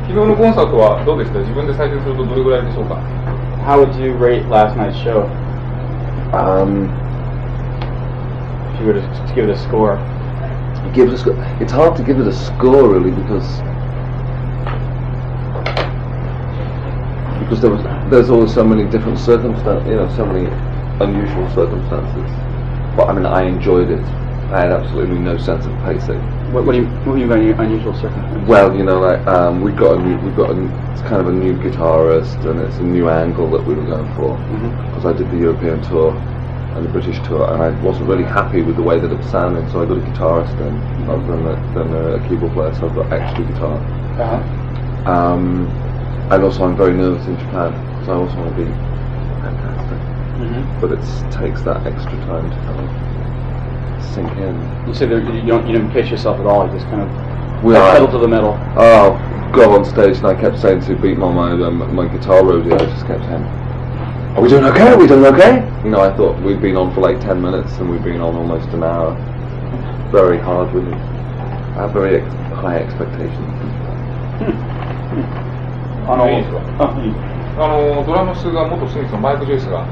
昨日のコンサートはどうでした？自分で採点するとどれぐらいでしょうか？ How would you rate last night's show? If you were to give it a score. It's hard to give it a score really because there's always so many different circumstances, so many unusual circumstances. But I mean, I enjoyed it. I had absolutely no sense of pacing. What do you mean by unusual circumstances? Well, we've got it's kind of a new guitarist, and it's a new angle that we were going for. Because I did the European tour and the British tour, and I wasn't really happy with the way that it was sounding, so I got a guitarist in rather than a keyboard player, so I've got extra guitar. And also I'm very nervous in Japan, because I also want to be fantastic. But it takes that extra time to kind of sink in. You said that you didn't pace yourself at all, you just kind of pedal to the metal. Oh, go on stage, and I kept saying to beat my guitar rodeo, I just kept saying, are we doing okay? Are we doing okay? I thought we'd been on for like 10 minutes and we'd been on almost an hour. Very hard, really. I have very high expectations. ドラムスが元スミスのマイク・ジョイスが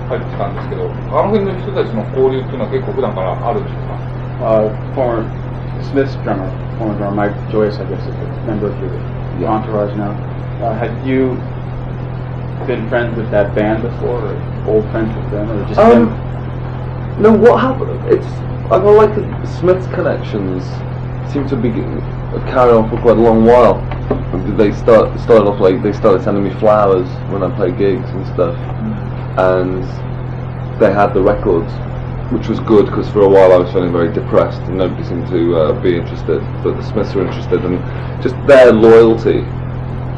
入ってきたんですけど、あの辺の人たちの交流っていうのは結構普段からあるんですか？ Former Smith's former drummer Mike Joyce, I guess, is a member of your entourage now. Had you been friends with that band before, or old friends with them, or just them? No, what happened? I feel like the Smith's connections seem to be carrying on for quite a long while. They started off like they started sending me flowers when I played gigs and stuff, and they had the records, which was good because for a while I was feeling very depressed and nobody seemed to be interested, but the Smiths were interested, and just their loyalty,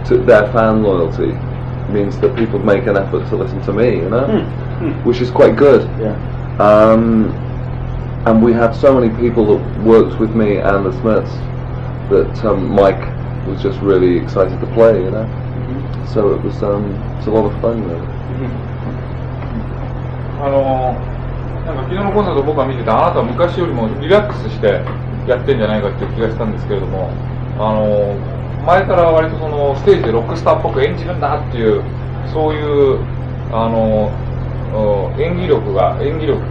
to their fan loyalty, means that people make an effort to listen to me, which is quite good. Yeah. And we had so many people that worked with me and the Smiths that Mike was just really excited to play, So it was it's a lot of fun, really. なんか昨日のコンサート僕が見てて、あなたは昔よりもリラックスしてやってんじゃないかっていう気がしたんですけれども、前から割とそのステージでロックスターっぽく演じるんだっていう、そういう演技力っ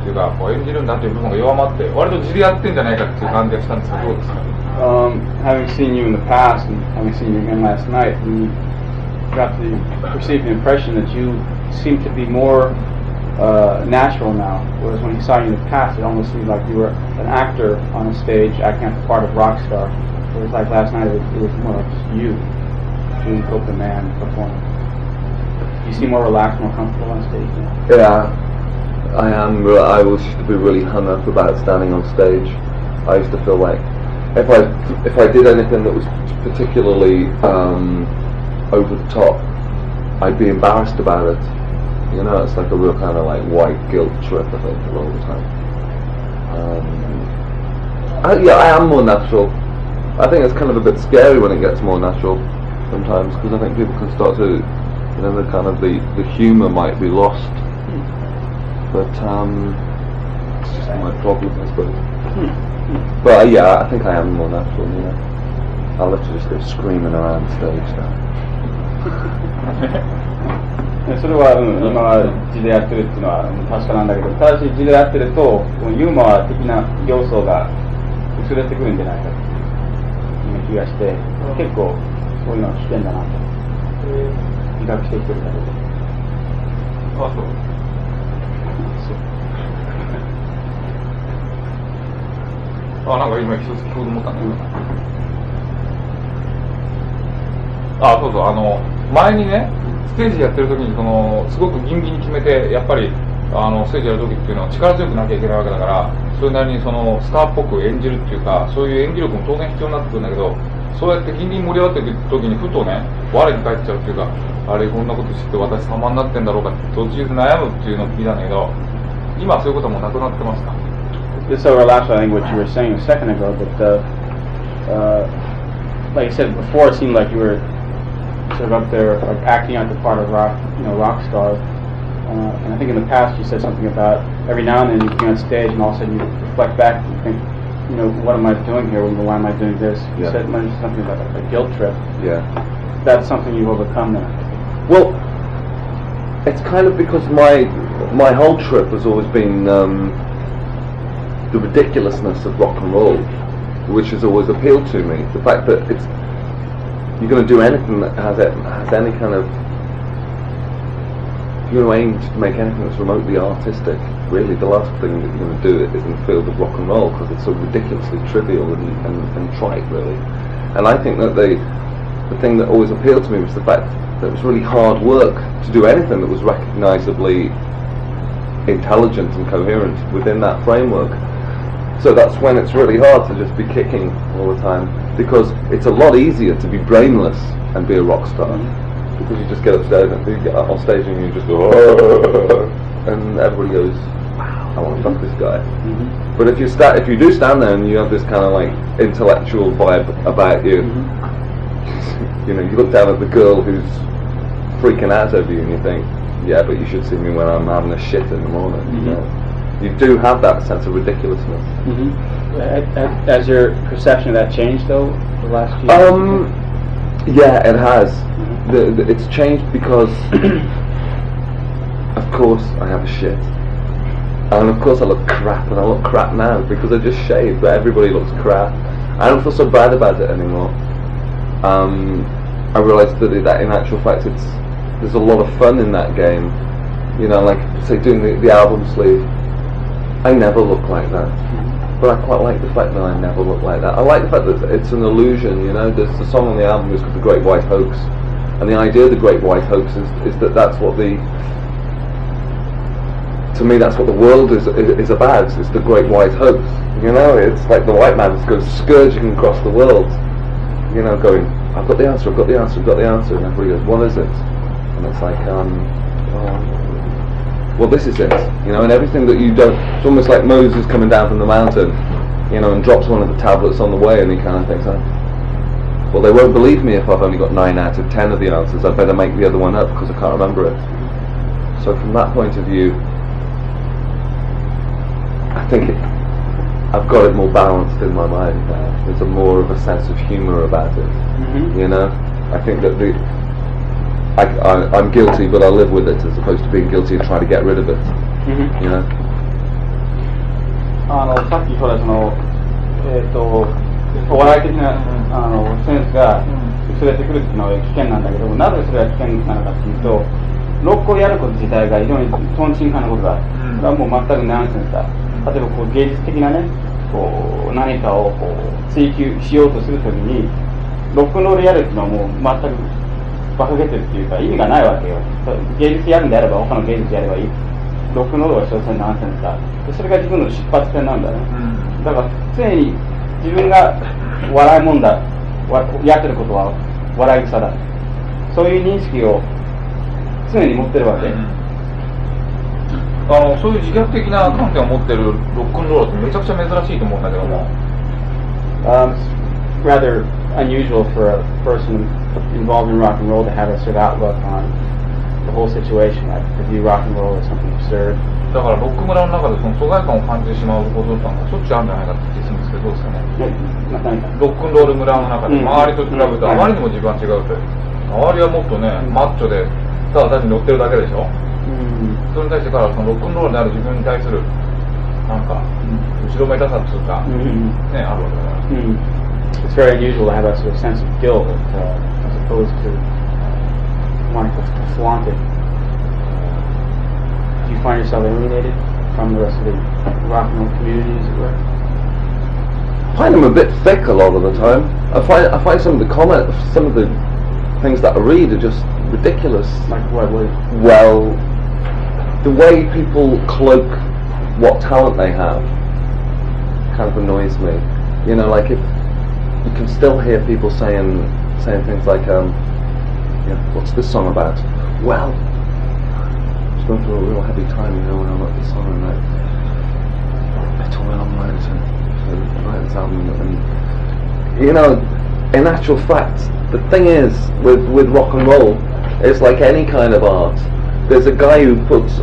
ていうか、こう演じるんだっていう部分が弱まって、割と地でやってんじゃないかっていう感じがしたんですが、どうですか？Having seen you in the past and having seen you again last night, we got to perceive the impression that you seem to be more natural now, whereas when he saw you in the past, it almost seemed like you were an actor on a stage acting out the part of rock star. Whereas like last night, it was more like just you, Julian Cope, the man, performing. You seem more relaxed, more comfortable on stage now. Yeah, I am. I used to be really hung up about standing on stage. I used to feel like if I did anything that was particularly over the top, I'd be embarrassed about it. It's like a real kind of like white guilt trip, I think, all the time. I am more natural. I think it's kind of a bit scary when it gets more natural sometimes, because I think people can start to, the kind of the humour might be lost. But it's just my problem, I suppose. But yeah, I think I am more natural. I'll literally just go screaming around stage now. それは、今字でやってるっていうのは確かなんだけど、ただし字でやってるとユーモア的な要素が薄れてくるんじゃないかという気がして、結構そういうのは危険だなと自覚してきてるんだけど。あ、そう。なんか今一つ聞こうと思ったんだけど、そうそう、前にねステージやってる時にすごくギンギンに決めて、やっぱりステージやる時っていうのは力強くなきゃいけないわけだから、それなりにスターっぽく演じるっていうか、そういう演技力も当然必要になってくるんだけど、そうやってギンギン盛り上がっていく時にふとね我に返っちゃうっていうか、あれこんなことして私様になってんだろうかって途中で悩むっていうのを聞いたんだけど、今そういうこともなくなってますか？This overlaps, I think, what you were saying a second ago, but like you said before, it seemed like you were sort of up there, like acting out the part of rock star. And I think in the past you said something about every now and then you get on stage and all of a sudden you reflect back and think, what am I doing here? Why am I doing this? You said something about a guilt trip. Yeah. that's something you've overcome now? Well, it's kind of because my whole trip has always been the ridiculousness of rock and roll, which has always appealed to me. The fact that you're going to do anything that has any kind of, you're going to aim to make anything that's remotely artistic. Really, the last thing that you're going to do is in the field of rock and roll, because it's so ridiculously trivial and trite, really. And I think that the thing that always appealed to me was the fact that it was really hard work to do anything that was recognisably intelligent and coherent within that framework. So that's when it's really hard to just be kicking all the time, because it's a lot easier to be brainless and be a rock star, because you just get upstairs and you get up on stage and you just go, oh, and everybody goes, wow, I want to fuck this guy. But if you do stand there and you have this kind of like intellectual vibe about you, you know, you look down at the girl who's freaking out over you and you think, yeah, but you should see me when I'm having a shit in the morning. You know? You do have that sense of ridiculousness. Has your perception of that changed though the last few years? Yeah, it has. It's changed because, of course, I have a shit, and of course I look crap, and I look crap now because I just shaved. But everybody looks crap. I don't feel so bad about it anymore. I realised that in actual fact, there's a lot of fun in that game. You know, like say doing the album sleeve. I never look like that, but I quite like the fact that I never look like that. I like the fact that it's an illusion, you know. There's a song on the album is called The Great White Hoax, and the idea of the Great White Hoax is that that's what to me that's what the world is about. It's the Great White Hoax, you know. It's like the white man goes scourging across the world, you know, going, I've got the answer, I've got the answer, I've got the answer, and everybody goes, what is it? And it's like, well, this is it, you know, and everything that you don't, it's almost like Moses coming down from the mountain, you know, and drops one of the tablets on the way, and he kind of thinks, well, they won't believe me if I've only got 9 out of 10 of the answers, I better make the other one up because I can't remember it. So from that point of view, I think I've got it more balanced in my mind now. There's more of a sense of humour about it, you know. I think that I'm guilty, but I live with it, as opposed to being guilty and trying to get rid of it. You know. さっきほらお笑い的なセンスが薄れてくるっていうのは危険なんだけど、なぜそれが危険なのかっていうと、ロックをやること自体が非常にとんちんかなことだ。これはもう全くナンセンスだ。例えばこう芸術的なね、こう何かをこう追求しようとするときに、ロックンロールやるっていうのはもう全く馬鹿げてるっていうか意味がないわけよ。芸術やるんであれば他の芸術やればいい。ロックンロールは所詮ナンセンスだ。それが自分の出発点なんだね。だから常に自分が笑いもんだ、やってることは笑い草だ。そういう認識を常に持ってるわけ。そういう自虐的な観点を持ってるロックンロールってめちゃくちゃ珍しいと思うんだけども。Rather unusual for a person involved in rock and roll to have a sort of outlook on the whole situation, like to view rock and roll as something absurd. だからロック村の中でその疎外感を感じてしまうことってしょっちゅうあるんじゃないかって気がするんですけど、どうですかね。ロックンロール村の中で周りと比べるとあまりにも自分は違うと。周りはもっとね、マッチョでただ単に乗ってるだけでしょ。それに対してからそのロックンロールである自分に対するなんか後ろめたさっていうか、ね、あるわけだから。It's very unusual to have a sort of sense of guilt as opposed to wanting to flaunt it. Do you find yourself alienated from the rest of the rock and roll community, as it were? I find them a bit thick a lot of the time. I find some of the comments, some of the things that I read are just ridiculous. Like what? Well, the way people cloak what talent they have kind of annoys me. You know, like if you can still hear people saying things like, what's this song about? Well, I was going through a real heavy time, you know, when I wrote this song, and I told my own mind to write this album, and you know, in actual fact, the thing is with rock and roll, it's like any kind of art. There's a guy who puts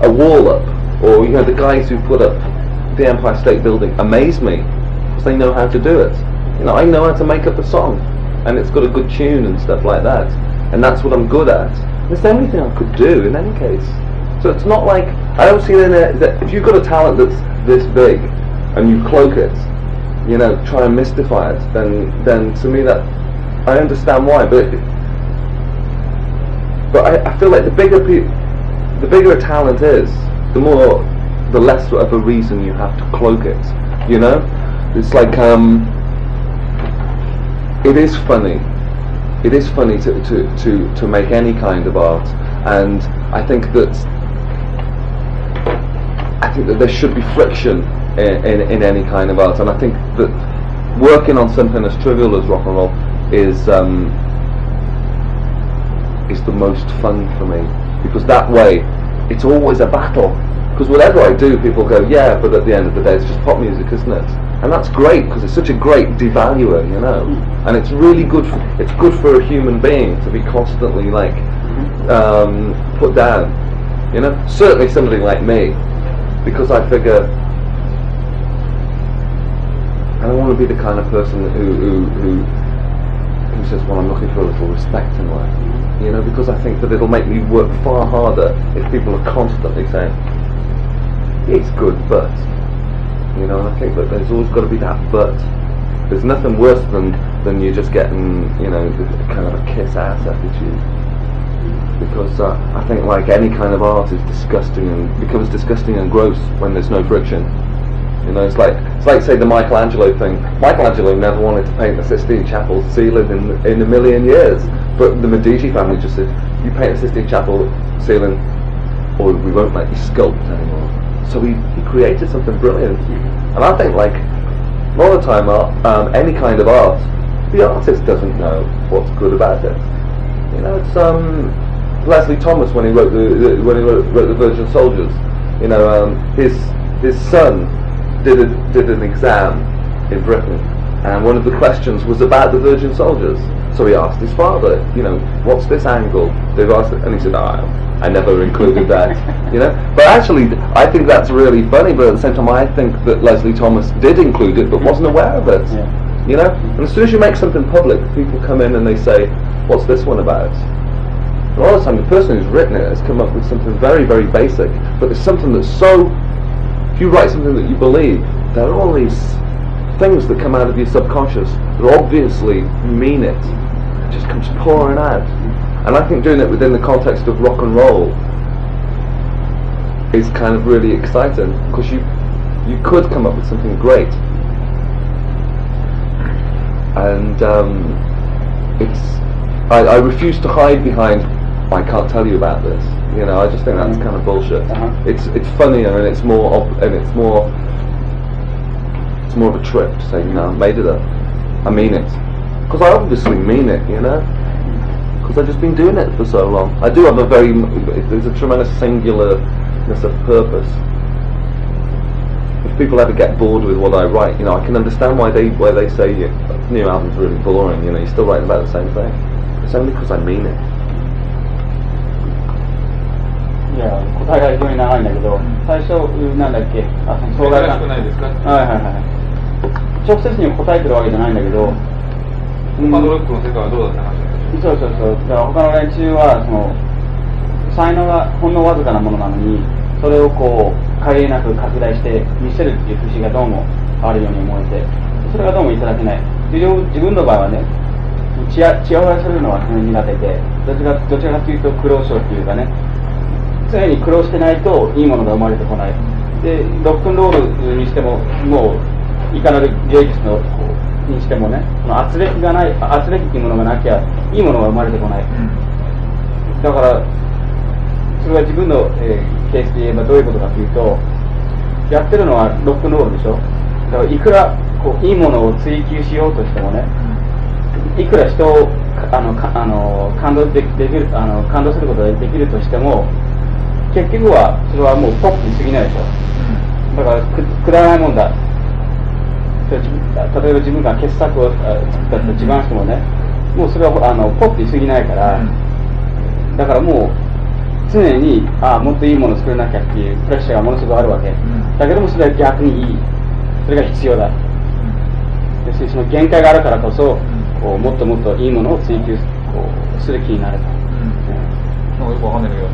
a wall up, or you know, the guys who put up the Empire State Building amaze me because they know how to do it. You know, I know how to make up a song. and it's got a good tune and stuff like that, and that's what I'm good at. It's the only thing I could do in any case. So it's not like, I don't see that if you've got a talent that's this big and you cloak it, you know, try and mystify it, then to me that, I understand why, but I feel like the bigger a talent is, the less of a reason you have to cloak it, you know? It's like, it is funny to make any kind of art, and I think that there should be friction in any kind of art, and I think that working on something as trivial as rock and roll is the most fun for me, because that way it's always a battle. Because whatever I do, people go, yeah, but at the end of the day, it's just pop music, isn't it? And that's great, because it's such a great devaluer, you know. And it's really good. It's good for a human being to be constantly like put down, you know. Certainly somebody like me, because I figure I don't want to be the kind of person who says, well, I'm looking for a little respect in life, you know, because I think that it'll make me work far harder if people are constantly saying, it's good, but, you know, and I think that there's always got to be that but. There's nothing worse than you just getting, you know, kind of a kiss ass attitude. Because I think like any kind of art is disgusting and becomes disgusting and gross when there's no friction. You know, it's like say the Michelangelo thing. Michelangelo never wanted to paint the Sistine Chapel ceiling in a million years, but the Medici family just said, you paint the Sistine Chapel ceiling or we won't let you sculpt anymore. So he created something brilliant. And I think like a lot of the time any kind of art, the artist doesn't know what's good about it. You know, it's Leslie Thomas when he wrote the Virgin Soldiers. You know, his son did an exam in Britain, and one of the questions was about the Virgin Soldiers. So he asked his father, you know, what's this angle? They've asked it, and he said, I never included that. You know, but actually, I think that's really funny. But at the same time, I think that Leslie Thomas did include it, but wasn't aware of it. Yeah. You know, and as soon as you make something public, people come in and they say, what's this one about? A lot of the time, the person who's written it has come up with something very, very basic, but it's something that's so. If you write something that you believe, there are all these things that come out of your subconscious that obviously mean it. It just comes pouring out. And I think doing it within the context of rock and roll is kind of really exciting, because you could come up with something great. And I refuse to hide behind, I can't tell you about this. You know, I just think that's kind of bullshit. It's funnier and it's more of a trip to say, you know, I made it up. I mean it, because I obviously mean it. You know, because I've just been doing it for so long. I do have there's a tremendous singularness of purpose. If people ever get bored with what I write, you know, I can understand why they say the new album's really boring. You know, you're still writing about the same thing. It's only because I mean it. いや、答えが非常に長いんだけど、最初なんだっけ、その壮大な、はいはいはい。直接に答えてるわけじゃないんだけど、他のロックの世界はどうだった話ですか？そう。だから他の連中はその才能がほんのわずかなものなのに、それをこう限りなく拡大して見せるっていう節がどうもあるように思えて、それがどうもいただけない。自分の場合はね、ちやほやするのは苦手で、どちらかというと苦労症っていうかね。常に苦労してないといいものが生まれてこない。で、ロックンロールにしても、もういかなる芸術のにしてもね、圧力っていうものがなきゃいいものが生まれてこない。だからそれは自分の、ケースで言えばどういうことかというと、やってるのはロックンロールでしょ。だからいくらこういいものを追求しようとしてもね、いくら人を感動することができるとしても。結局はそれはもうポップに過ぎないでしょ。だからくだらないもんだ。例えば自分が傑作を作ったと自慢してもね、もうそれはポップに過ぎないから、だからもう常にもっといいものを作らなきゃっていうプレッシャーがものすごくあるわけ。だけどもそれは逆にいい。それが必要だ。要するにその限界があるからこそ、こうもっともっといいものを追求こうする気になれた。なんかよくわかんないけど、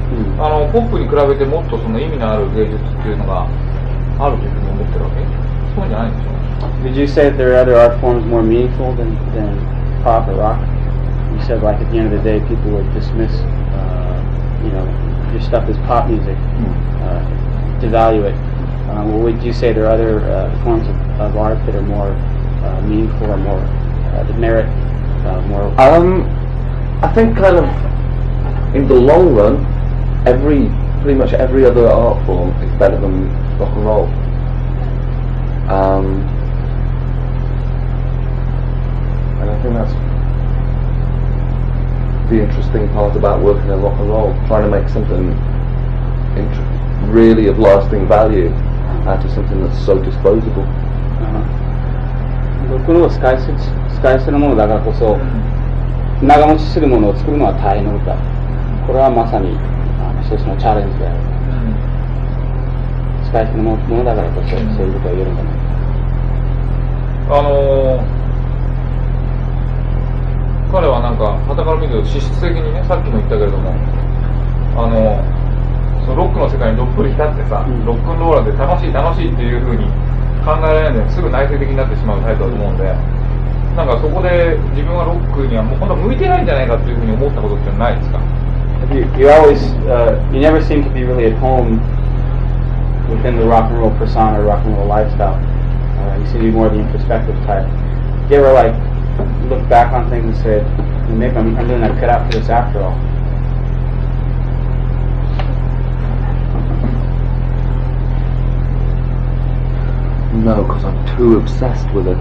ポップに比べてもっとその意味のある芸術っていうのがあるというふうに思ってるわけ？そうじゃないんでしょう。Did you say that there are other art forms more meaningful than pop or rock? You said like at the end of the day people would dismiss your stuff as pop music, devalue it. Would you say there are other forms of art that are more meaningful or more that merit more? I think kind of in the long run, pretty much every other art form is better than rock and roll. And I think that's the interesting part about working in rock and roll, trying to make something really of lasting value out of something that's so disposable. ロックンロールを使い捨てるものだからこそ、長持ちするものを作るのは大変なことだ。これはまさに一つのチャレンジである。使い捨てのものだからこそ、そういうことが言えるんだね。彼はなんか傍から見ると資質的にね、さっきも言ったけれども、そのロックの世界にどっぷり浸ってさ、ロックンローラーで楽しいっていう風に考えられないのですぐ内省的になってしまうタイプだと思うんで、なんかそこで自分はロックにはもう本当向いてないんじゃないかっていう風に思ったことってないですか？ You always, you never seem to be really at home within the rock and roll persona, rock and roll lifestyle. You seem to be more the introspective type. Do you ever like look back on things and say, maybe I'm really not cut out for this after all? No, because I'm too obsessed with it.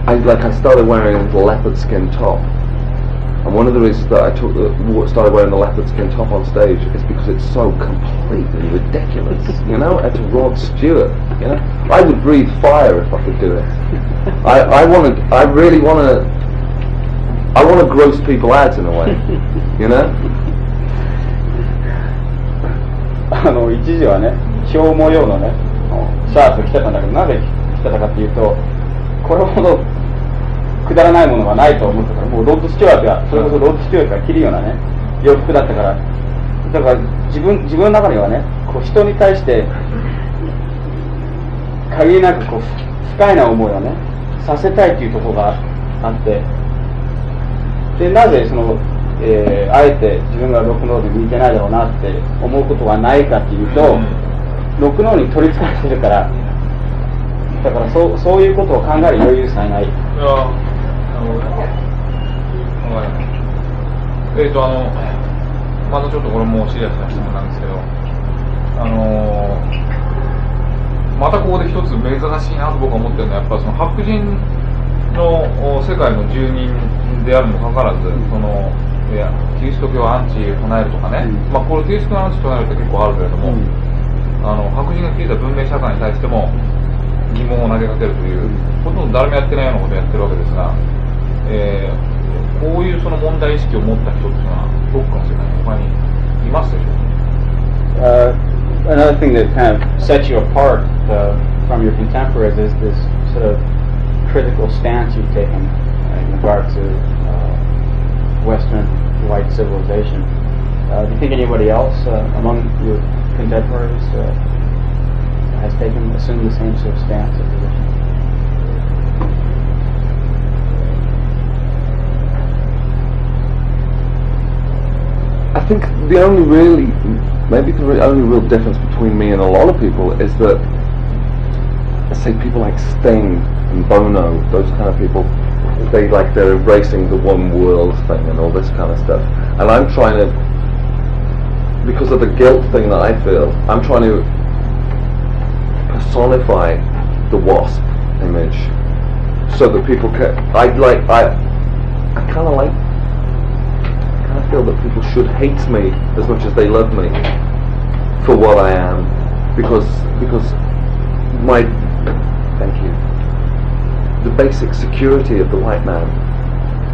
I started wearing a leopard skin top, and one of the reasons that I started wearing the leopard skin top on stage is because it's so completely ridiculous. You know, it's Rod Stewart. You know, I would breathe fire if I could do it. I really want to gross people out in a way. You know. 一時はね、豹模様のね、シャツを着てたんだけど、なぜ着てたかっていうと、これほどくだらないものがないと思ってたから、もうロッド・スチュワートが、それこそロッド・スチュワートが着るようなね、洋服だったから、だから自分の中にはね、こう人に対して限りなくこう不快な思いをね、させたいというところがあって、でなぜその、あえて自分がロックンロールで向いてないだろうなって思うことがないかっていうと、ロックンロールに取りつかれてるから、だからそういうことを考える余裕さえない。またちょっとこれもシリアスな質問なんですけど、またここで一つ珍しいなと僕は思ってるのは、やっぱその白人の世界の住人であるにもかかわらず、キリスト教アンチを唱えるとかね、まあこれキリスト教アンチを唱えるって結構あるけれども、白人が築いた文明社会に対しても疑問を投げかけるという、ほとんど誰もやってないようなことをやってるわけですが、こういうその問題意識を持った人っていうのはどっかの世界に他にいますでしょうか？ Another thing that kind of sets you apart from your contemporaries is this sort of critical stance you've taken in regard to Western white civilization. Do you think anybody else among your contemporaries has assumed the same sort of stance or position? I think the only only real difference between me and a lot of people is that, let's say, people like Sting and Bono, those kind of people, they're embracing the one world thing and all this kind of stuff. And I'm trying to, because of the guilt thing that I feel, I'm trying to personify the wasp image so that people can. I kind of feel that people should hate me as much as they love me for what I am, because my, thank you, the basic security of the white man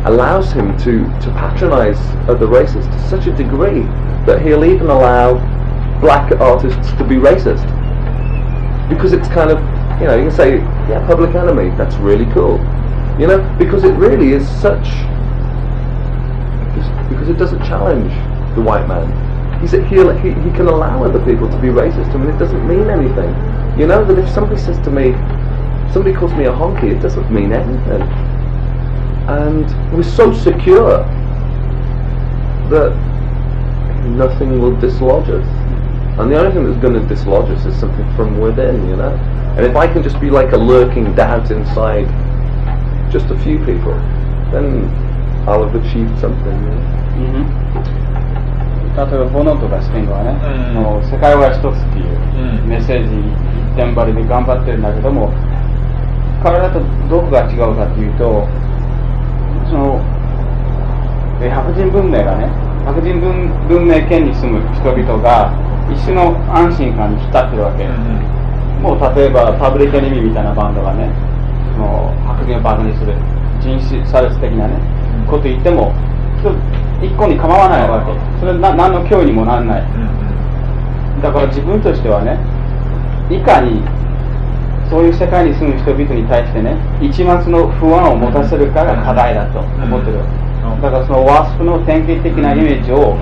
allows him to patronize other races to such a degree that he'll even allow black artists to be racist, because it's kind of, you know, you can say, yeah, Public Enemy, that's really cool, you know, because it really is such, because it doesn't challenge the white man. He can allow other people to be racist. I mean, it doesn't mean anything. You know, that if somebody says to me, somebody calls me a honky, it doesn't mean anything. And we're so secure that nothing will dislodge us. And the only thing that's going to dislodge us is something from within, you know. And if I can just be like a lurking doubt inside just a few people, then I'll have achieved something, you know?例えばボノとかスティングはね、もう世界は一つっていうメッセージ一点張りで頑張ってるんだけども、彼らとどこが違うかっていうと、その白人文明がね、白人文明圏に住む人々が一種の安心感に浸ってるわけ。もう例えばパブリックエネミーみたいなバンドがね、その白人をバカにする人種差別的なね、こと言っても一個に構わないわけ。それ何の脅威にもならない。だから自分としてはね、いかにそういう世界に住む人々に対してね、一抹の不安を持たせるかが課題だと思ってる。だからそのワスプの典型的なイメージを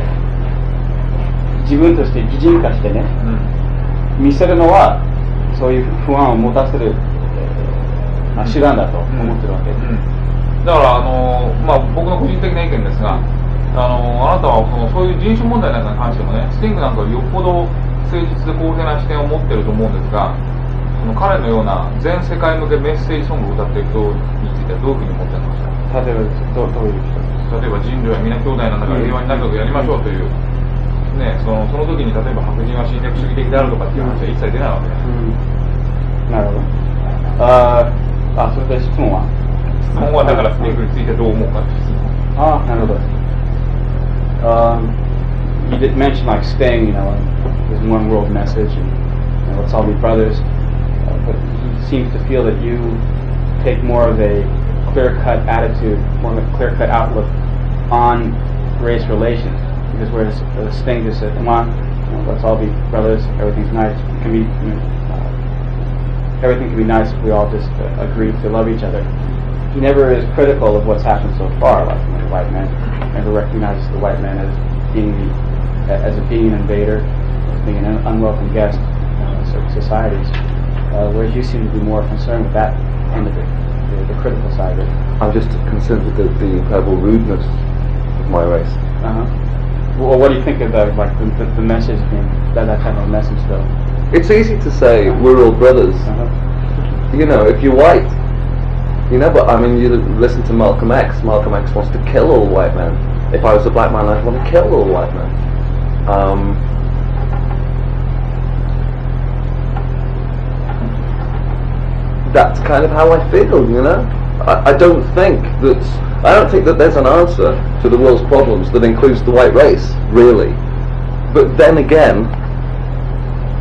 自分として擬人化してね、見せるのはそういう不安を持たせる手段だと思ってるわけ。だからまあ、僕の個人的な意見ですが、あなたはそういう人種問題なんかに関してもね、スティングなんかよっぽど誠実で公平な視点を持っていると思うんですが、彼のような全世界向けメッセージソングを歌っている人についてはどういうふうに思っていました？例えばどういう人？例えば人類は皆兄弟なんだから平和になるとやりましょうという、ね、その時に例えば白人は侵略主義的であるとかっていう話は一切出ないわけです。なるほど。それで質問は？質問はだからスティングについてどう思うかって質問。なるほど。You did mention like Sting, you know, his one world message, and you know, let's all be brothers. But he seems to feel that you take more of a clear-cut attitude, more of a clear-cut outlook on race relations. Because whereas Sting just said, "Come on, you know, let's all be brothers. Everything's nice. It can be, you know, everything can be nice if we all just agree to love each other." He never is critical of what's happened so far, like the white man. Never recognizes the white man as being an invader, as being an unwelcome guest in certain societies. Whereas you seem to be more concerned with that end of it, the critical side of it. I'm just concerned with the incredible rudeness of my race. Well, what do you think of the message being that kind of message though? It's easy to say we're all brothers. You know, if you're white. You know, but I mean, you listen to Malcolm X. Malcolm X wants to kill all white men. If I was a black man, I'd want to kill all white men. That's kind of how I feel, you know. I don't think that there's an answer to the world's problems that includes the white race, really. But then again,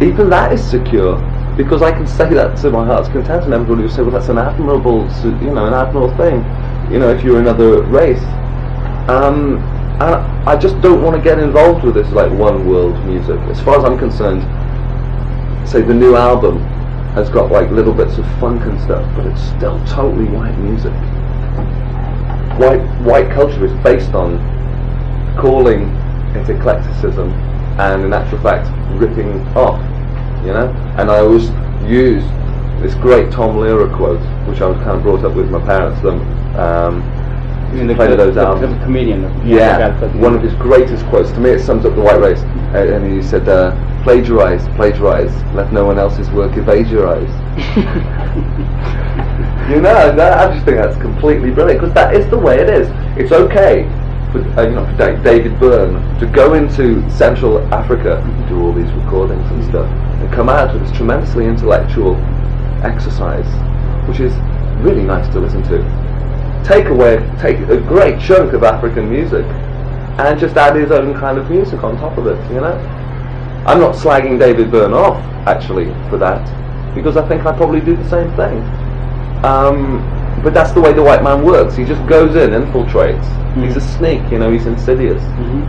even that is secure. Because I can say that to my heart's content, and everybody will say, well, that's an admirable thing, you know, if you're another race. And I just don't want to get involved with this, like, one world music. As far as I'm concerned, say the new album has got, like, little bits of funk and stuff, but it's still totally white music. White culture is based on calling it eclecticism, and in actual fact, ripping off. You know, and I always use this great Tom Lehrer quote, which I was kind of brought up with my parents. Those albums. The comedian. Yeah, one of his greatest quotes. To me, it sums up the white race. And he said, "Plagiarize, let no one else's work evade your eyes." You know, I just think that's completely brilliant, because that is the way it is. It's okay for David Byrne to go into Central Africa and do all these recordings and stuff, and come out with this tremendously intellectual exercise, which is really nice to listen to. Take a great chunk of African music, and just add his own kind of music on top of it, you know? I'm not slagging David Byrne off, actually, for that, because I think I probably do the same thing. But that's the way the white man works. He just goes in, infiltrates. He's a sneak, you know, he's insidious.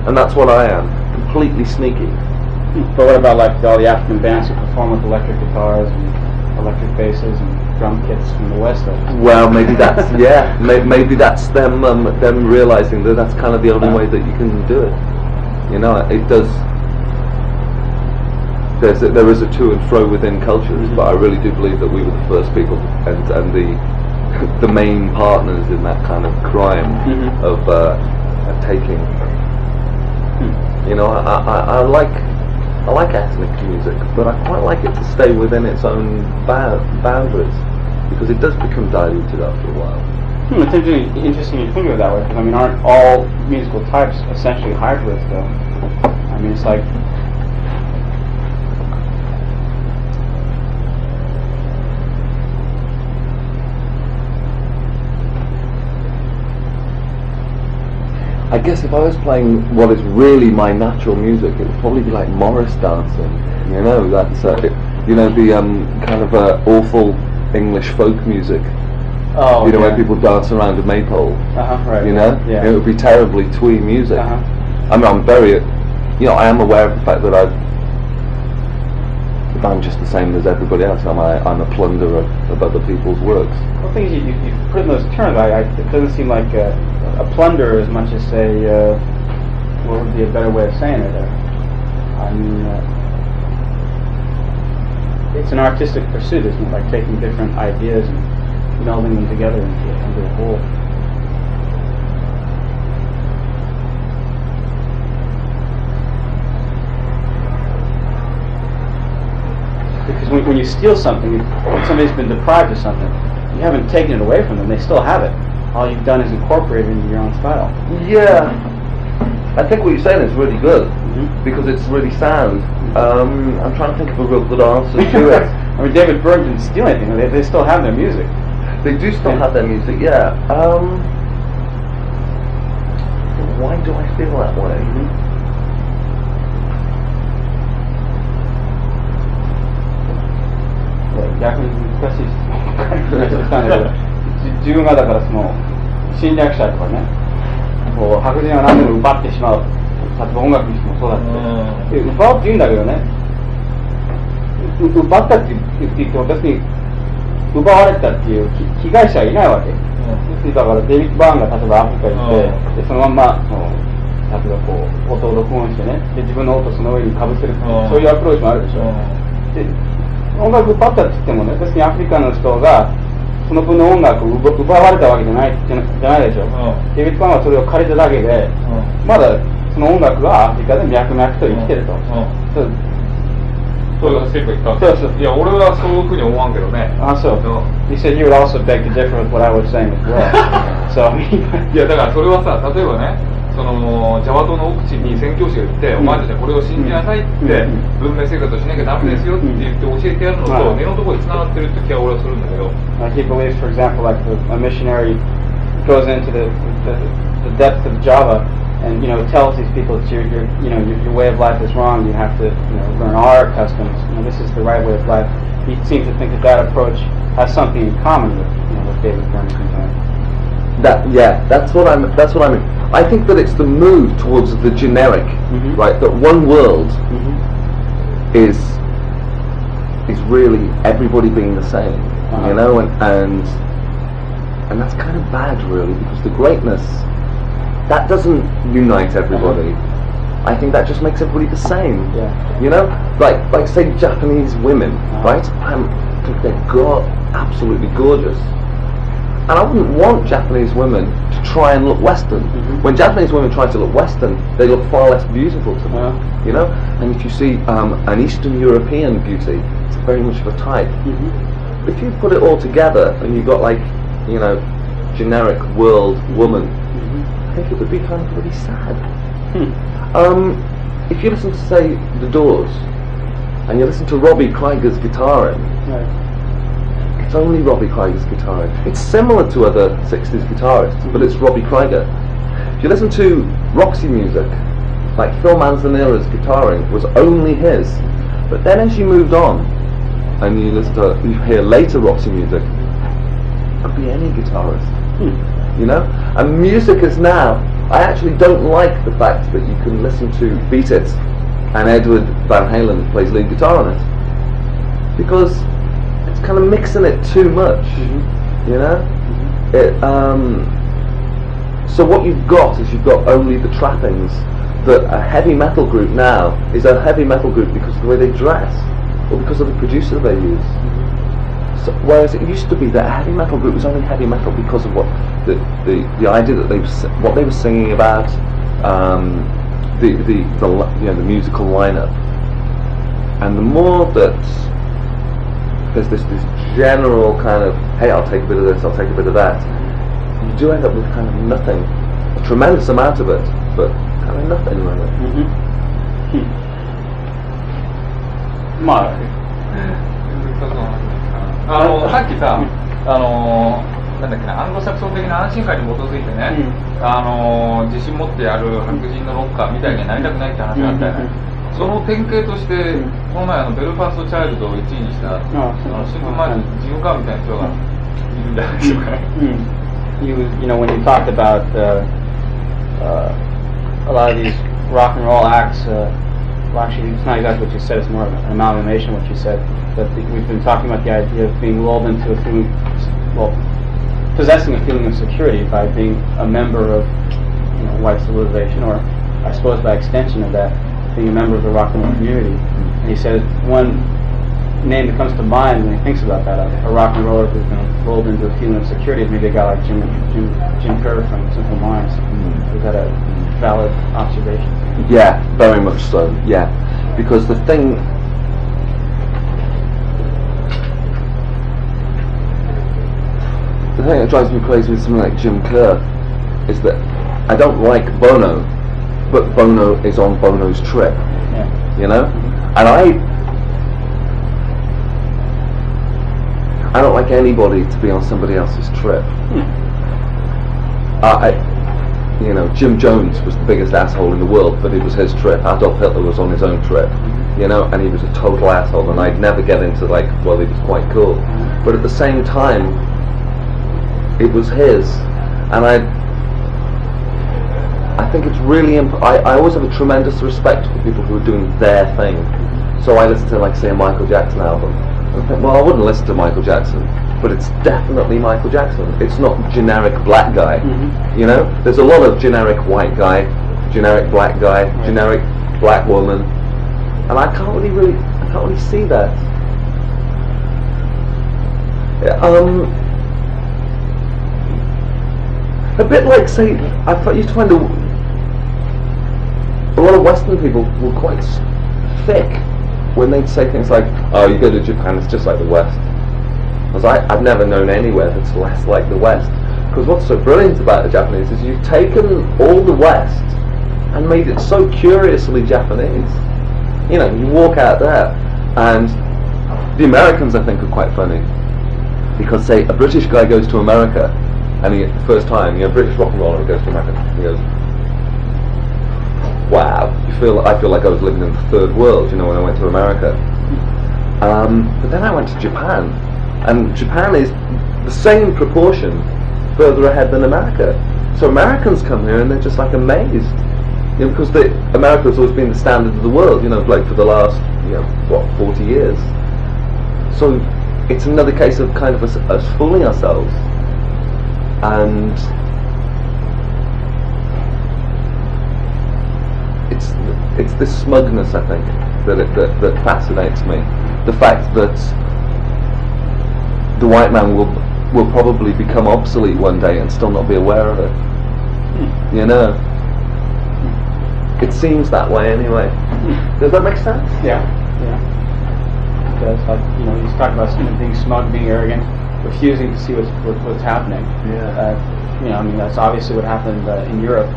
And that's what I am, completely sneaky. But what about like all the African bands who perform with electric guitars and electric basses and drum kits from the West? Well, maybe that's maybe that's them realizing that that's kind of the only way that you can do it. You know, it does. There is a to and fro within cultures, but I really do believe that we were the first people and the main partners in that kind of crime of taking. You know, I like ethnic music, but I quite like it to stay within its own boundaries, because it does become diluted after a while. It's interesting you think of it that way, because I mean, aren't all musical types essentially hybrids though? I mean, it's like, I guess if I was playing what is really my natural music, it would probably be like Morris dancing. You know, that's you know, the kind of awful English folk music. oh, You know, yeah. where people dance around a maypole. Right. You know, yeah. it would be terribly twee music. Uh-huh. I mean, I'm very, you know, I am aware of the fact that if I'm just the same as everybody else, I'm a plunderer of other people's works. Well, the thing is, you put it in those terms, it doesn't seem like a plunder as much as, say, what would be a better way of saying it? I mean, it's an artistic pursuit, isn't it? Like taking different ideas and melding them together into a whole. Because when you steal something, when somebody's been deprived of something, you haven't taken it away from them, they still have it. All you've done is incorporate it into your own style. Yeah, I think what you're saying is really good, because it's really sound. I'm trying to think of a real good answer to it. I mean, David Byrne didn't steal anything, they still have their music. They do still have their music, yeah. Why do I feel that way? 逆に難しい質問したんだけど、自分がだからその侵略者とかね、こう白人は何でも奪ってしまう。例えば音楽にしてもそうだって、奪うって言うんだけどね、奪ったって言っても別に奪われたっていう被害者はいないわけ。だからデビッド・バーンが例えばアフリカに行って、でそのまんま例えばこう音を録音してね、で自分の音をその上にかぶせる、そういうアプローチもあるでしょ。で音楽奪ったって言ってもね、別にアフリカの人がその分の音楽を奪われたわけじゃないでしょ。デビッド・バーンはそれを借りただけで、まだその音楽はアフリカで脈々と生きてると。そういうステップいったんです。いや、俺はそういうふうに思わんけどね。あ、そう。You said you would also beg to differ with what I was saying as well. So, いや、だからそれはさ、例えばね、そのジャワ島の奥地に宣教師が行って、お前たちはこれを信じなさいって、文明生活をしなきゃダメですよって言って教えてやるのと、根のところに繋がってるって気は俺はするんだけど。He believes, for example, like a missionary goes into the depths of Java and tells these people that your way of life is wrong. You have to learn our customs. This is the right way of life. He seems to think that approach has something in common with what David Byrne is saying. That's what I mean. I think that it's the move towards the generic, right? That one world is really everybody being the same, and that's kind of bad, really, because the greatness that doesn't unite everybody. I think that just makes everybody the same. Like say Japanese women, right? I think they're absolutely gorgeous. And I wouldn't want Japanese women to try and look Western. When Japanese women try to look Western, they look far less beautiful to me. And if you see an Eastern European beauty, it's very much of a type. If you put it all together and you've got like, generic world woman, I think it would be kind of really sad. If you listen to, say, The Doors, and you listen to Robbie Krieger's guitaring, it's only Robbie Krieger's guitaring. It's similar to other 60s guitarists, but it's Robbie Krieger. If you listen to Roxy music, like Phil Manzanera's guitaring was only his. But then as you moved on, and you hear later Roxy music, it could be any guitarist. And music is now, I actually don't like the fact that you can listen to Beat It and Edward Van Halen plays lead guitar on it, because it's kind of mixing it too much, you know. So what you've got is you've got only the trappings that a heavy metal group now is a heavy metal group because of the way they dress or because of the producer they use. So, whereas it used to be that a heavy metal group was only heavy metal because of what the idea that what they were singing about, the musical lineup. And the more that there's this general kind of, hey, I'll take a bit of this, I'll take a bit of that, you do end up with kind of nothing, a tremendous amount of it, but kind of nothing really. Ma, さっきさ、なんだっけな、アングロサクソン的な安心感に基づいてね、自信持ってやる白人のロッカーみたいになりたくないって話があったよね。その典型として、この前ベルファーストチャイルドを1位にしたシンプルマンジム・カーみたいな人がいるんじゃないでしょうかね。You know, when you talked about a lot of these rock and roll acts, well, actually, it's not exactly what you said, it's more of an amalgamation of what you said, but we've been talking about the idea of being lulled into a feeling, well, possessing a feeling of security by being a member of, you know, white civilization, or I suppose by extension of that, being a member of the rock and roll community. And he said one name that comes to mind when he thinks about that, a rock and roller who's been lulled into a feeling of security, is maybe a guy like Jim Kerr from Simple Minds. Is that a valid observation? Yeah, very much so, yeah. Because the thing that drives me crazy with something like Jim Kerr is that I don't like Bono, but Bono is on Bono's trip, you know? And I don't like anybody to be on somebody else's trip. You know, Jim Jones was the biggest asshole in the world, but it was his trip. Adolf Hitler was on his own trip, you know, and he was a total asshole, and I'd never get into like, well, he was quite cool. But at the same time, it was his, and I think it's really I always have a tremendous respect for people who are doing their thing. So I listen to, like, say, a Michael Jackson album, and I think, well, I wouldn't listen to Michael Jackson, but it's definitely Michael Jackson. It's not generic black guy, you know? There's a lot of generic white guy, generic black guy, generic black woman, and I can't really see that. A bit like, say, I thought you'd find a lot of Western people were quite thick when they'd say things like, oh, you go to Japan, it's just like the West. Because I've never known anywhere that's less like the West. Because what's so brilliant about the Japanese is you've taken all the West and made it so curiously Japanese. You know, you walk out there, and the Americans, I think, are quite funny. Because, say, a British guy goes to America, and the first time, you know, British rock and roller goes to America, and he goes, wow, I feel like I was living in the third world, you know, when I went to America. But then I went to Japan, and Japan is the same proportion further ahead than America. So Americans come here and they're just like amazed, you know, because America has always been the standard of the world, you know, like for the last, you know, 40 years. So it's another case of kind of us fooling ourselves. And it's this smugness, I think, that fascinates me. The fact that the white man will probably become obsolete one day and still not be aware of it. You know, it seems that way anyway. Does that make sense? Yeah. Because, like, you know, he's talking about being smug, being arrogant, refusing to see what's happening. You know, I mean, that's obviously what happened in Europe.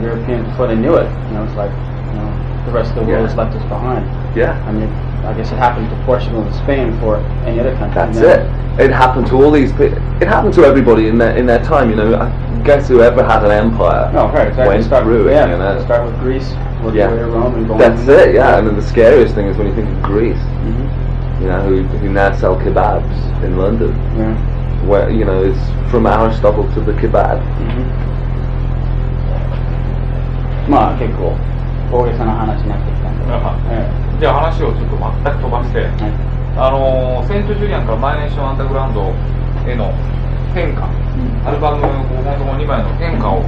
Europeans, before they knew it, you know, it's like, you know, the rest of the world has left us behind. Yeah. I mean, I guess it happened to Portugal and Spain before any other country. That's it. It happened to all these people. It happened to everybody in their time. You know, I guess whoever had an empire went through it. Yeah. You know? Start with Greece, work your way to Rome, and go on. That's it. Yeah. And then the scariest thing is when you think of Greece. You know, who now sell kebabs in London. Yeah. Where, you know, it's from Aristotle to the kebab. Ma, 結構大げさな話になってきた。じゃあ話をちょっと全く飛ばして、セント・ジュリアンからマイネーション・アンダーグラウンドへの変化、アルバム5本とも2枚の変化を、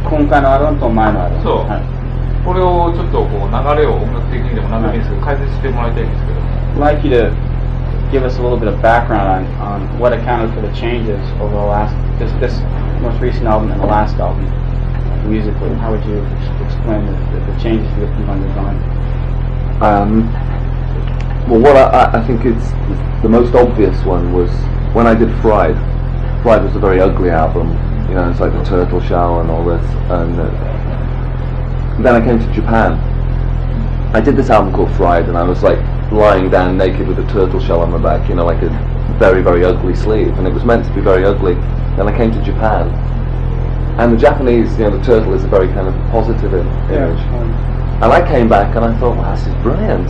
今回のアルバムと前のアルバム。そう、これをちょっとこう流れを音楽的にでも何でもいいですけど、解説してもらいたいんですけども。I'd like you to give us a little bit of background on what accounted for the changes over the last, this most recent album and the last album, musically. How would you explain the changes you've undergone? Well, what I think it's the most obvious one was when I did Fried. Fried was a very ugly album, you know, it's like the turtle shell and all this, and then I came to Japan. I did this album called Fried, and I was like lying down naked with a turtle shell on my back, you know, like a very, very ugly sleeve, and it was meant to be very ugly. Then I came to Japan, and the Japanese, you know, the turtle is a very kind of positive image. And I came back and I thought, wow, this is brilliant.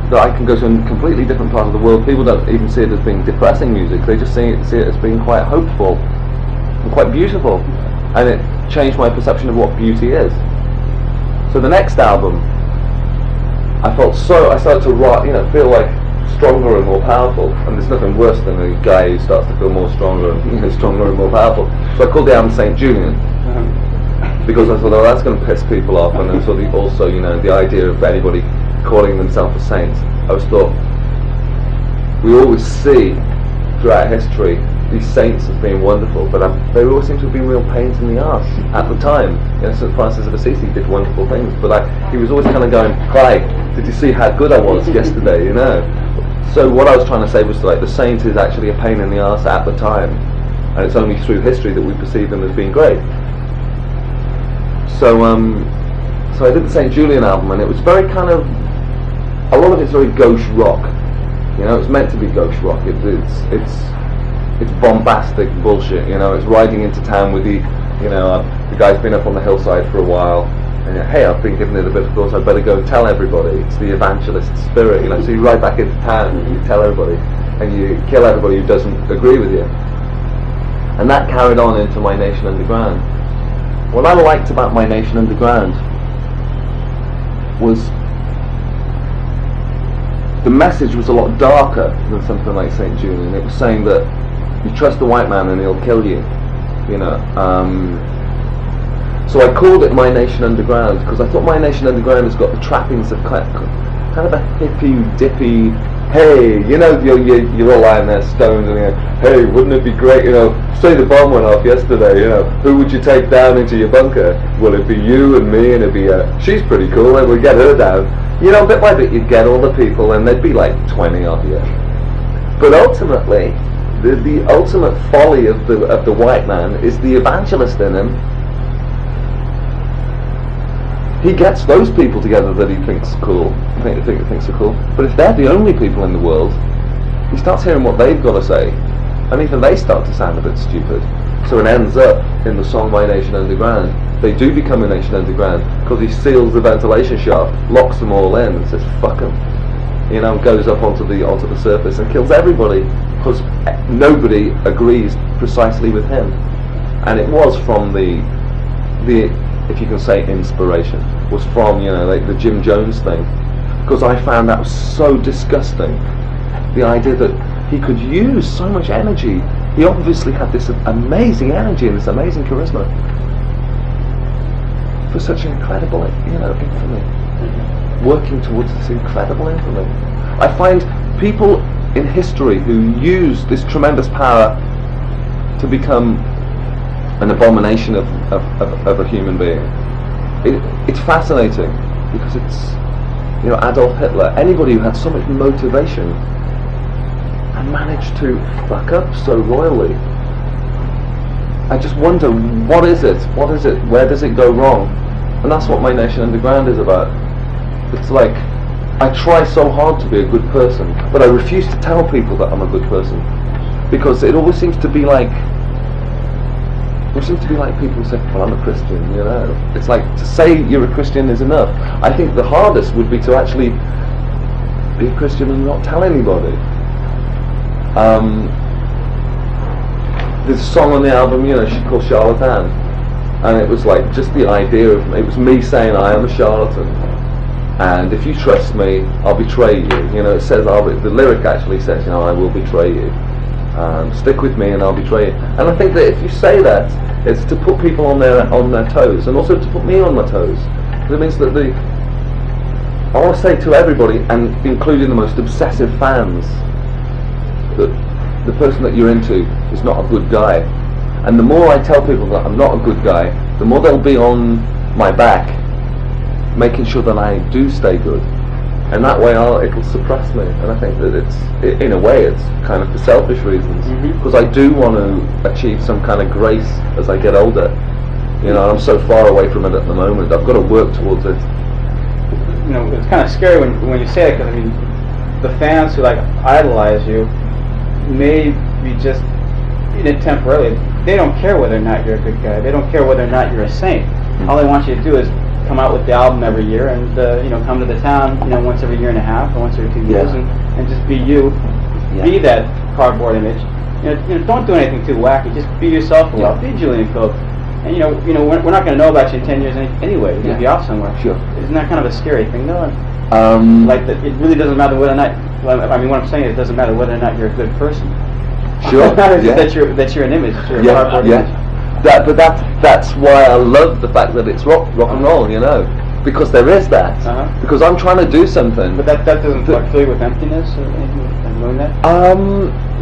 That I can go to a completely different part of the world. People don't even see it as being depressing music, they just see it as being quite hopeful and quite beautiful. And it changed my perception of what beauty is. So the next album, I started to write, you know, feel like stronger and more powerful, and there's nothing worse than a guy who starts to feel more stronger and, you know, stronger and more powerful. So I called the album St. Julian, because I thought, oh, that's going to piss people off, and then sort of also, you know, the idea of anybody calling themselves a saint. I was thought, we always see throughout history these saints as being wonderful, but they always seem to have been real pains in the arse at the time. You know, St. Francis of Assisi did wonderful things, but he was always kind of going, hi, did you see how good I was yesterday, you know? So what I was trying to say was, like, the saint is actually a pain in the arse at the time, and it's only through history that we perceive them as being great. So I did the St. Julian album, and it was very kind of, a lot of it's very gauche rock. You know, it's meant to be gauche rock. It's bombastic bullshit. You know, it's riding into town with the guy's been up on the hillside for a while, and hey, I've been given it a bit of thought, I'd better go and tell everybody. It's the evangelist spirit, you know. So you ride back into town and you tell everybody, and you kill everybody who doesn't agree with you. And that carried on into My Nation Underground. What I liked about My Nation Underground was the message was a lot darker than something like St. Julian. It was saying that you trust the white man and he'll kill you, you know. So I called it My Nation Underground because I thought My Nation Underground has got the trappings of kind of a hippie, dippy, hey, you know, you're all lying there stoned and you know, hey, wouldn't it be great, you know, say the bomb went off yesterday, you know, who would you take down into your bunker? Well, it'd be you and me, and it'd be, she's pretty cool, and we'd get her down. You know, bit by bit you'd get all the people, and there'd be like 20 of you. But ultimately, the ultimate folly of the white man is the evangelist in him. He gets those people together that he thinks cool, thinks are cool. But if they're the only people in the world, he starts hearing what they've got to say, and even they start to sound a bit stupid. So it ends up in the song My Nation Underground. They do become a nation underground because he seals the ventilation shaft, locks them all in, and says "fuck them," you know, and goes up onto the surface and kills everybody because nobody agrees precisely with him. And it was from the if you can say inspiration, was from, you know, like the Jim Jones thing, because I found that was so disgusting. The idea that he could use so much energy. He obviously had this amazing energy and this amazing charisma for such an incredible, you know, infamy. Working towards this incredible infamy. I find people in history who use this tremendous power to become an abomination of a human being. It's fascinating because it's, you know, Adolf Hitler, anybody who had so much motivation and managed to fuck up so royally. I just wonder, what is it? Where does it go wrong? And that's what My Nation Underground is about. It's like, I try so hard to be a good person, but I refuse to tell people that I'm a good person, because it always seems to be like, people say, well, I'm a Christian, you know. It's like, to say you're a Christian is enough. I think the hardest would be to actually be a Christian and not tell anybody. There's a song on the album, you know, called Charlatan, and it was like just the idea of it was me saying I am a charlatan, and if you trust me, I'll betray you. You know, it says the lyric actually says, you know, I will betray you. Stick with me and I'll betray you. And I think that if you say that, it's to put people on their toes, and also to put me on my toes. It means that I want to say to everybody, and including the most obsessive fans, that the person that you're into is not a good guy. And the more I tell people that I'm not a good guy, the more they'll be on my back, making sure that I do stay good. And that way it'll suppress me. And I think that in a way, it's kind of for selfish reasons. Because I do want to achieve some kind of grace as I get older. You know, and I'm so far away from it at the moment. I've got to work towards it. You know, it's kind of scary when you say it, because I mean, the fans who like idolize you may be just in it temporarily. They don't care whether or not you're a good guy. They don't care whether or not you're a saint. All they want you to do is come out with the album every year, and you know, come to the town, you know, once every year and a half or once every 2 years, and just be you, be that cardboard image. You know, don't do anything too wacky. Just be yourself. Be Julian Cope. And you know, we're not going to know about you in 10 years anyway. You're going to be off somewhere. Sure. Isn't that kind of a scary thing, though? Like that, it really doesn't matter whether or not. Well, I mean, what I'm saying is, it doesn't matter whether or not you're a good person. Sure. It matters that you're an image. You're a cardboard image. That's why I love the fact that it's rock and roll, you know, because there is that. Because I'm trying to do something. But that doesn't fill you with emptiness or anything like doing that?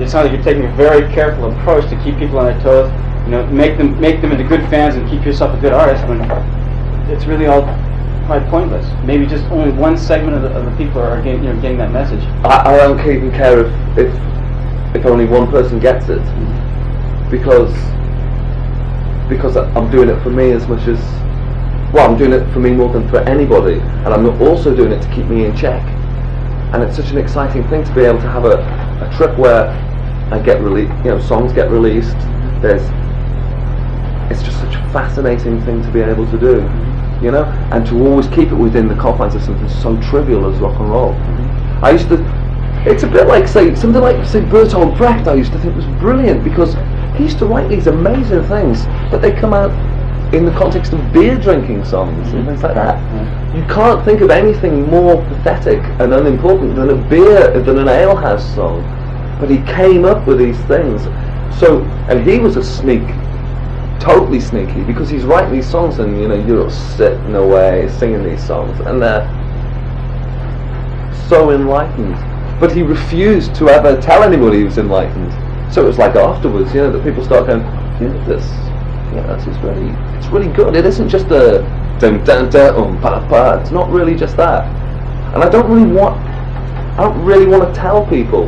It sounds like you're taking a very careful approach to keep people on their toes. You know, make them into good fans and keep yourself a good artist. When it's really all quite pointless. Maybe just only one segment of the people are getting that message. I don't even care if only one person gets it, because I'm doing it for me as much as, well, I'm doing it for me more than for anybody, and I'm also doing it to keep me in check. And it's such an exciting thing to be able to have a trip where I get songs get released. It's just such a fascinating thing to be able to do, you know, and to always keep it within the confines of something so trivial as rock and roll. It's a bit like something like Bertolt Brecht. I used to think was brilliant, because he used to write these amazing things, but they come out in the context of beer drinking songs and things like that. You can't think of anything more pathetic and unimportant than than an alehouse song. But he came up with these things. And he was totally sneaky, because he's writing these songs, and you know, you're sitting away singing these songs, and they're so enlightened. But he refused to ever tell anybody he was enlightened. So it was like afterwards, you know, that people start going, this is it's really good. It isn't just a dun dun dun pa pa. It's not really just that. And I don't really want to tell people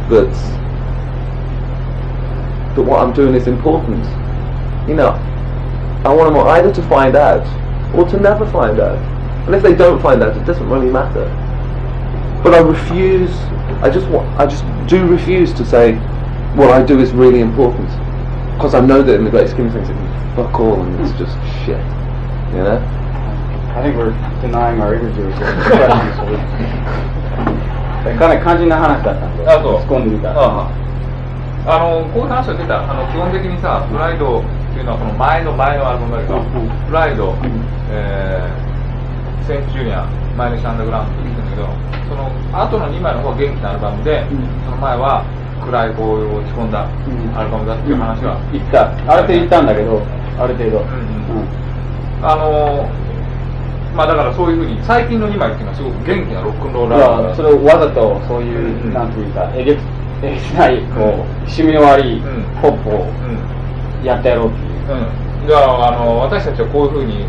that what I'm doing is important. You know, I want them either to find out or to never find out. And if they don't find out, it doesn't really matter. But I refuse. I just do refuse to say what I do is really important, because I know that in the great scheme of things it can fuck all, and it's just shit. You know. I think we're denying our interviews. かなり肝心な話だったんで、突っ込んでみた。こういう話をしてた。基本的にさ、プライドっていうのはこの前のアルバムだけど、プライド、センチュリアン、マイルシアンダーグラウンドって言ってるんだけど、その後の2枚の方が元気なアルバムで、その前は暗いこう落ち込んだアルバムだっていう話は言った。ある程度言ったんだけど、ある程度。まあだからそういうふうに最近の2枚っていうのはすごく元気なロックンローラー。それをわざとそういう、なんていうか、えげつないこう趣味の悪いポップをやってやろうっていう。だから私たちはこういうふうに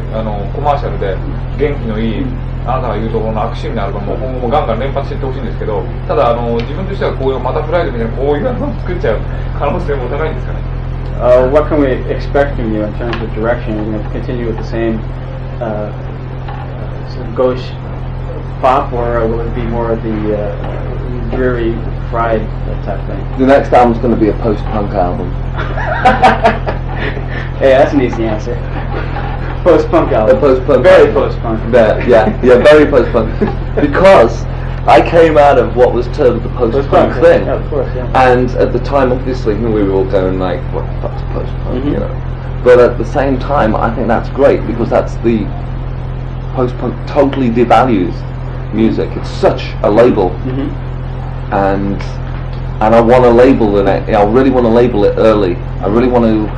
コマーシャルで元気のいい、あなたが言うところの悪趣味なアルバムを今後もガンガン連発していってほしいんですけど、ただ自分としてはこういうまたフライドみたいなこういうアルバムを作っちゃう可能性も高いんですかね。What can we expect from you in terms of direction? Are you going to continue with the same sort of gauche pop, or will it be more of the dreary, fried type thing? The next album's going to be a post-punk album. Hey, that's an easy answer. Post-punk album. Very post-punk. Yeah, very post-punk. Because I came out of what was termed the post-punk thing. Yeah, of course, yeah. And at the time, obviously, we were all going like, what the fuck's post-punk, you know? But at the same time, I think that's great because that's the post-punk totally devalues music. It's such a label, and I want to label it. I really want to label it early. I want to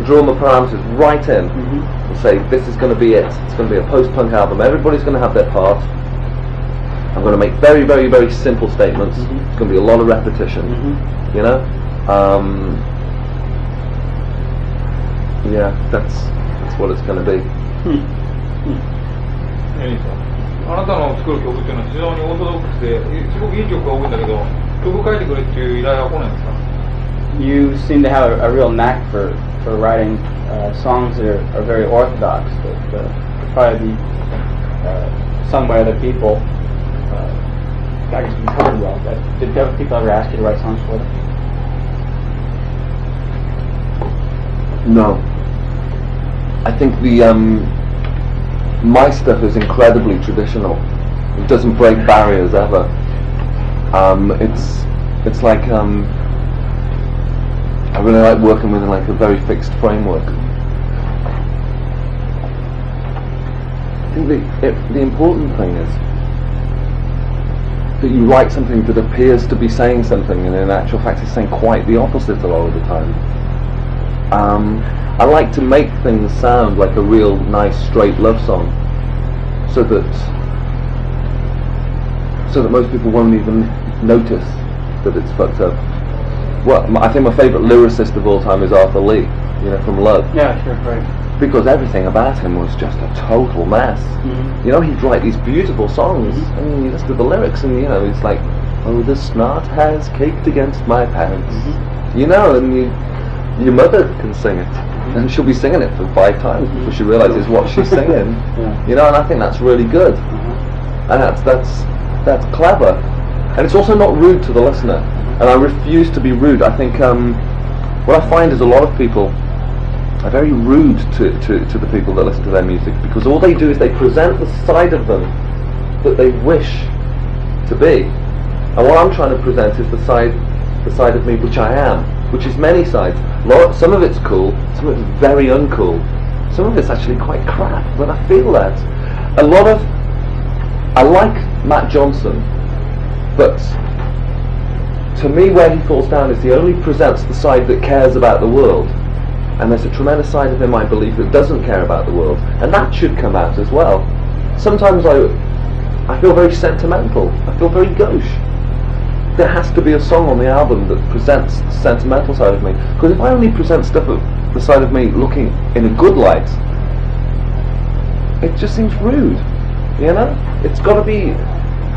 draw the parameters right in and say this is going to be it. It's going to be a post-punk album. Everybody's going to have their part. I'm going to make very, very, very simple statements. It's going to be a lot of repetition. You know. Yeah, that's what it's going to be. あなたの作る曲っていうのは非常にオーソドックスですごくいい曲が多いんだけど、曲書いてくれっていう依頼は来ないんですか？ You seem to have a real knack for writing songs that are very orthodox, that could probably be sung by other people. I guess you covered well. Did other people ever ask you to write songs for them? No. I think my stuff is incredibly traditional. It doesn't break barriers ever. It's like I really like working with like a very fixed framework. I think the important thing is that you write something that appears to be saying something, and in actual fact it's saying quite the opposite a lot of the time. I like to make things sound like a real nice straight love song, so that most people won't even notice that it's fucked up. Well, I think my favourite lyricist of all time is Arthur Lee, you know, from Love. Yeah, sure, right. Because everything about him was just a total mess. You know, he'd write these beautiful songs, and you listen to the lyrics, and you know, it's like, oh, the snot has caked against my pants. You know, and your mother can sing it, and she'll be singing it for 5 times before she realises what she's singing. You know, and I think that's really good, and that's clever, and it's also not rude to the listener. And I refuse to be rude. I think what I find is a lot of people are very rude to the people that listen to their music, because all they do is they present the side of them that they wish to be, and what I'm trying to present is the side of me which I am, which is many sides. Some of it's cool, some of it's very uncool, some of it's actually quite crap, but I feel that. I like Matt Johnson, but to me where he falls down is he only presents the side that cares about the world, and there's a tremendous side of him, I believe, that doesn't care about the world, and that should come out as well. Sometimes I feel very sentimental, I feel very gauche. There has to be a song on the album that presents the sentimental side of me, because if I only present stuff of the side of me looking in a good light, it just seems rude, you know? It's got to be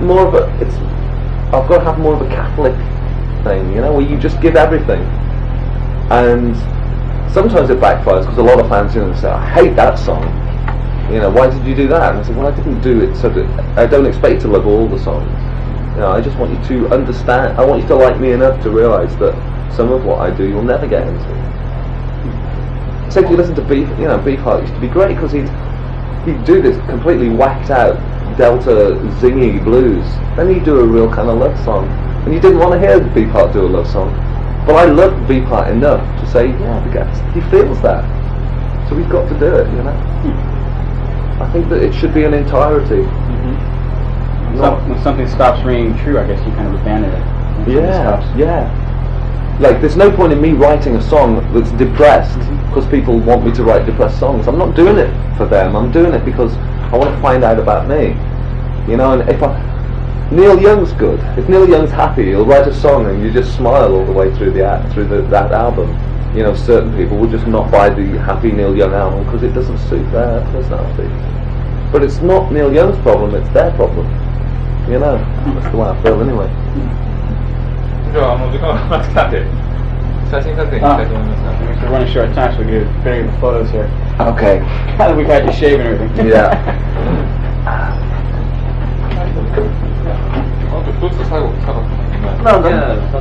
more of I've got to have more of a Catholic thing, you know, where you just give everything. And sometimes it backfires, because a lot of fans, you know, say, I hate that song, you know, why did you do that? And I say, well, I didn't do it so that I don't expect you to love all the songs. You know, I just want you to understand, I want you to like me enough to realise that some of what I do you'll never get into. So if you listen to Beefheart used to be great, because he'd do this completely whacked out Delta zingy blues, then he'd do a real kind of love song, and you didn't want to hear Beefheart do a love song, but I loved Beefheart enough to say, yeah, he feels that, so we've got to do it, you know. I think that it should be an entirety. When something stops ringing true, I guess you kind of abandon it. Yeah. Like, there's no point in me writing a song that's depressed because people want me to write depressed songs. I'm not doing it for them. I'm doing it because I want to find out about me. You know, and Neil Young's good. If Neil Young's happy, he'll write a song and you just smile all the way through that album. You know, certain people will just not buy the happy Neil Young album because it doesn't suit their personality. But it's not Neil Young's problem, it's their problem. You know, that's the way I feel anyway. じゃあ、時間がなくたんで、写真撮影に行きたいと思いますが。We're running short of time, so we better get the photos here. Okay. Now that we've had you shave and everything. Yeah. あと一つ最後聞きたかったのが。No, no.